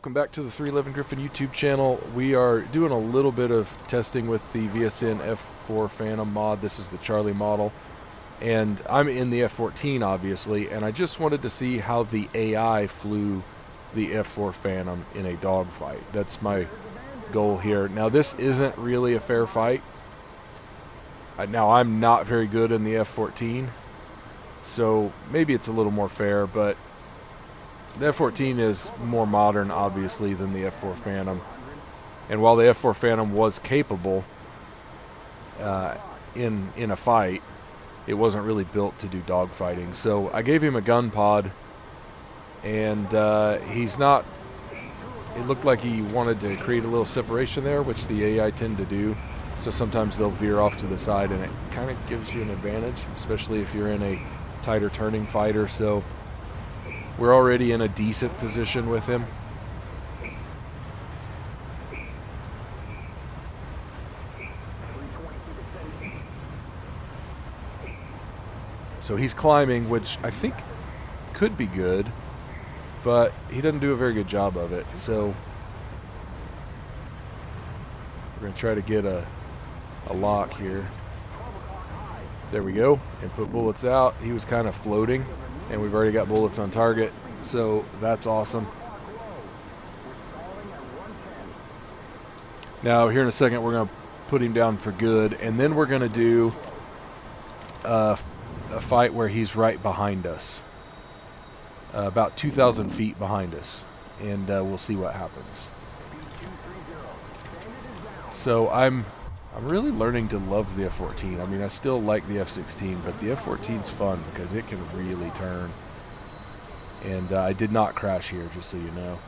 welcome back to the 311 Griffin YouTube channel. We are doing a little bit of testing with the VSN F4 Phantom mod. This is the Charlie model, and I'm in the F14 obviously, and I just wanted to see how the AI flew the F4 Phantom in a dogfight. That's my goal here. Now this isn't really a fair fight. Now I'm not very good in the F14, so maybe it's a little more fair, but the F-14 is more modern, obviously, than the F-4 Phantom. And while the F-4 Phantom was capable in a fight, it wasn't really built to do dogfighting. So I gave him a gun pod, and he's not... It looked like he wanted to create a little separation there, which the AI tend to do. So sometimes they'll veer off to the side, and it kind of gives you an advantage, especially if you're in a tighter turning fighter. So we're already in a decent position with him. So he's climbing, which I think could be good, but he doesn't do a very good job of it. So we're going to try to get a lock here. There we go, and put bullets out. He was kind of floating, and we've already got bullets on target, so that's awesome. Now here in a second we're going to put him down for good, and then we're going to do a fight where he's right behind us, about 2,000 feet behind us, and we'll see what happens. So I'm really learning to love the F-14. I mean, I still like the F-16, but the F-14's fun because it can really turn. And I did not crash here, just so you know.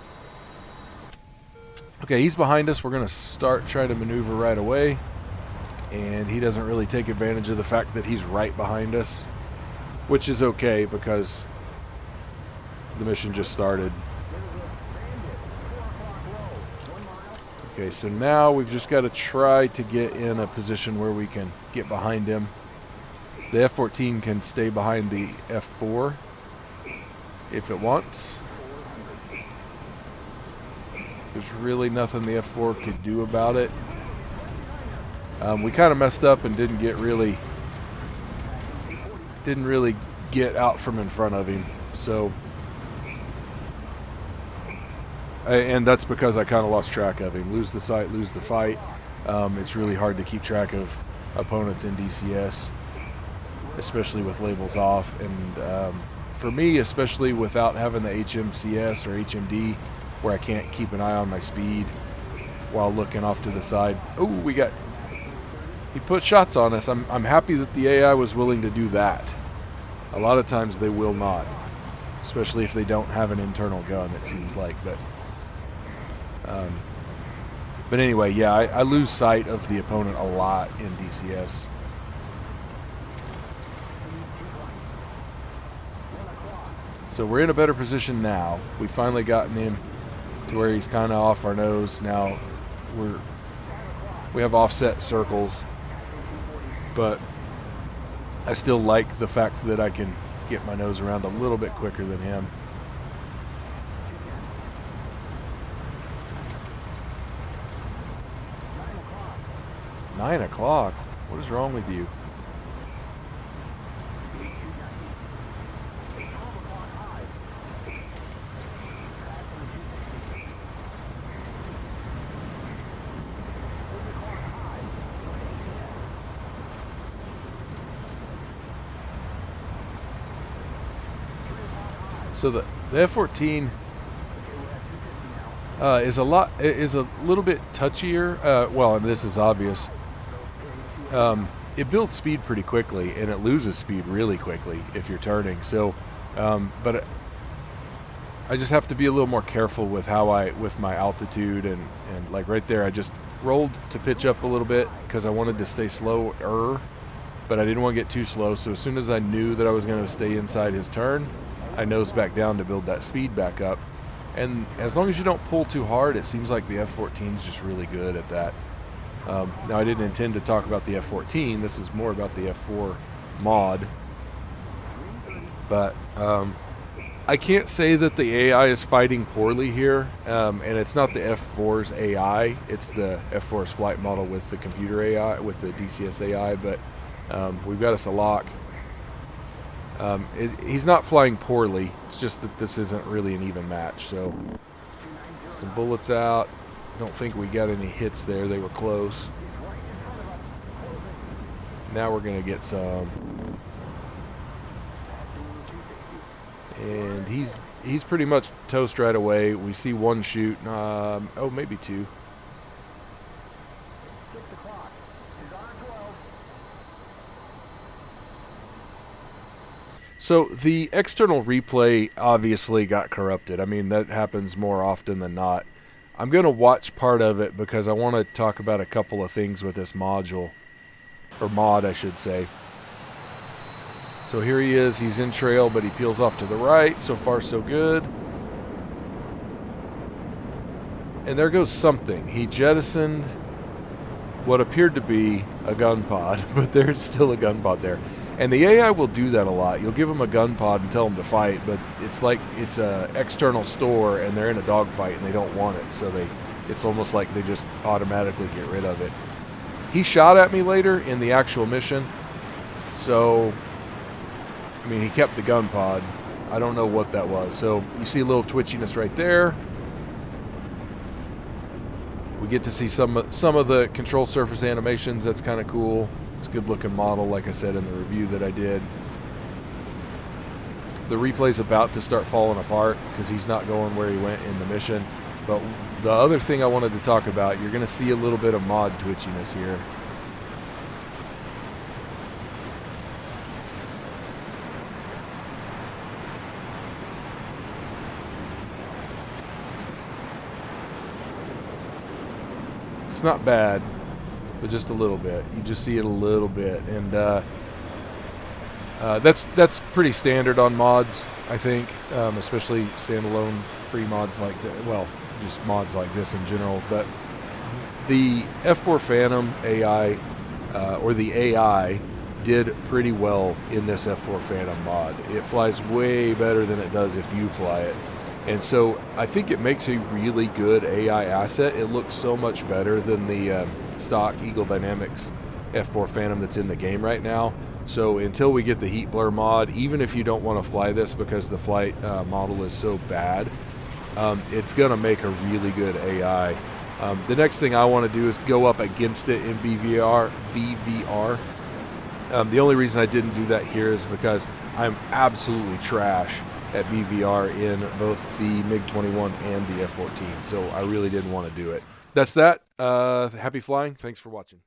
Okay, he's behind us. We're going to start trying to maneuver right away. And he doesn't really take advantage of the fact that he's right behind us, which is okay because the mission just started. Okay, so now we've just got to try to get in a position where we can get behind him. The F-14 can stay behind the F-4 if it wants. There's really nothing the F-4 could do about it. We kind of messed up and didn't really get out from in front of him. So, and that's because I kind of lost track of him. Lose the sight, lose the fight. It's really hard to keep track of opponents in DCS, especially with labels off. And for me, especially without having the HMCS or HMD, where I can't keep an eye on my speed while looking off to the side. Oh, he put shots on us. I'm happy that the AI was willing to do that. A lot of times they will not, especially if they don't have an internal gun, it seems like. But anyway, yeah, I lose sight of the opponent a lot in DCS. So we're in a better position now. We've finally gotten him to where he's kind of off our nose. Now we have offset circles, but I still like the fact that I can get my nose around a little bit quicker than him. "9 o'clock? What is wrong with you?" So the F-14 is a little bit touchier. Well, and this is obvious. It builds speed pretty quickly, and it loses speed really quickly if you're turning. So, but I just have to be a little more careful with with my altitude, and like right there, I just rolled to pitch up a little bit because I wanted to stay slower, but I didn't want to get too slow. So as soon as I knew that I was going to stay inside his turn, I nosed back down to build that speed back up. And as long as you don't pull too hard, it seems like the F-14 is just really good at that. Now I didn't intend to talk about the F-14. This is more about the F4 mod. But I can't say that the AI is fighting poorly here, and it's not the F4's AI. It's the F4's flight model with the computer AI, with the DCS AI, but we've got us a lock. He's not flying poorly. It's just that this isn't really an even match. So some bullets out. Don't think we got any hits there. They were close. Now we're going to get some. And he's pretty much toast right away. We see one shoot. Oh, maybe two. So the external replay obviously got corrupted. I mean, that happens more often than not. I'm going to watch part of it because I want to talk about a couple of things with this module. Or mod, I should say. So here he is. He's in trail, but he peels off to the right. So far, so good. And there goes something. He jettisoned what appeared to be a gun pod, but there's still a gun pod there. And the AI will do that a lot. You'll give them a gun pod and tell them to fight, but it's like it's a external store and they're in a dogfight and they don't want it, so it's almost like they just automatically get rid of it. He shot at me later in the actual mission, so I mean, he kept the gun pod. I don't know what that was. So you see a little twitchiness right there. We get to see some of the control surface animations. That's kind of cool. It's a good looking model, like I said in the review that I did. The replay's about to start falling apart because he's not going where he went in the mission. But the other thing I wanted to talk about, you're going to see a little bit of mod twitchiness here. It's not bad, but just a little bit. You just see it a little bit, and that's pretty standard on mods, I think, especially standalone free mods like that. Well, just mods like this in general. But the F4 Phantom AI, or the AI, did pretty well in this F4 Phantom mod. It flies way better than it does if you fly it. And so I think it makes a really good AI asset. It looks so much better than the stock Eagle Dynamics F4 Phantom that's in the game right now. So until we get the heat blur mod, even if you don't want to fly this because the flight model is so bad, it's going to make a really good AI. The next thing I want to do is go up against it in BVR. The only reason I didn't do that here is because I'm absolutely trash at BVR in both the MiG-21 and the F-14, so I really didn't want to do it. That's that. Happy flying. Thanks for watching.